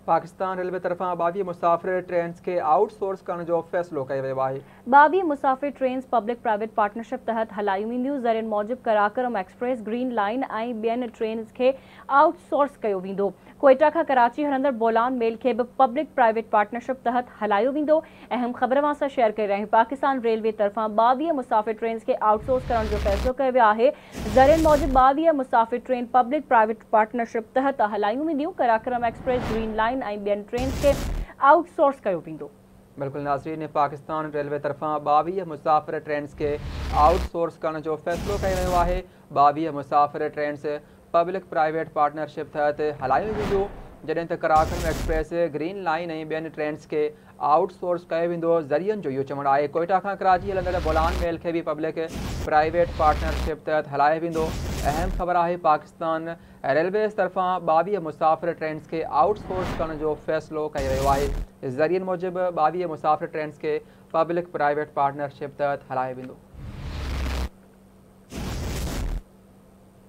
Pakistan railway तरफ़ां 22 मुसाफ़िर trains के आउटसोर्स करण जो फ़ैसिलो कयो वियो आहे। 22 मुसाफ़िर ट्रेन्स पब्लिक प्राइवेट पार्टनरशिप तहत हलायूं वेंदियूं। ज़रियनि मूजिब कराकरम एक्सप्रेस, ग्रीन लाइन ऐं ॿियनि ट्रेन्स खे आउटसोर्स कयो वेंदो। कोयटा खां कराची हलंदड़ बोलान मेल खे बि पब्लिक प्राइवेट पार्टनरशिप तहत हलायो वेंदो। अहम ख़बर अवां सां शेयर करे रहिया आहियूं। पाकिस्तान रेलवे तरफ़ां 22 मुसाफ़िर ट्रेन्स खे आउटसोर्स करण जो फ़ैसिलो कयो वियो आहे। ज़रियनि मूजिब 22 मुसाफ़िर ट्रेन पब्लिक प्राइवेट पार्टनरशिप तहत हलायूं वेंदियूं। कराकरम एक्सप्रेस, ग्रीन लाइन ऐं ॿियनि ट्रेन्स खे आउटसोर्स कयो वेंदो। बिल्कुल नाज़रीन, पाकिस्तान रेलवे तरफ़ां 22 मुसाफ़िर ट्रेन्स के आउटसोर्स करण जो फ़ैसिलो कयो वियो आहे। 22 मुसाफ़िर ट्रेन्स पब्लिक प्राइवेट पार्टनरशिप तहत हलायूं वेंदियूं, जॾहिं त कराकरम एक्सप्रेस, ग्रीन लाइन ऐं ॿियनि ट्रेन्स खे आउटसोर्स कयो वेंदो। ज़रियनि जो इहो चवणु आहे। कोयटा खां कराची हलंदड़ बोलान मेल खे बि पब्लिक प्राइवेट पार्टनरशिप तहत हलायो वेंदो। अहम ख़बर आहे, पाकिस्तान रेलवेज़ तरफ़ां 22 मुसाफ़िर ट्रेन्स के आउटसोर्स करण जो फ़ैसिलो कयो वियो आहे। ज़रियनि मूजिब 22 मुसाफ़िर ट्रेन्स के पब्लिक प्राइवेट पार्टनरशिप तहत हलायो वेंदो।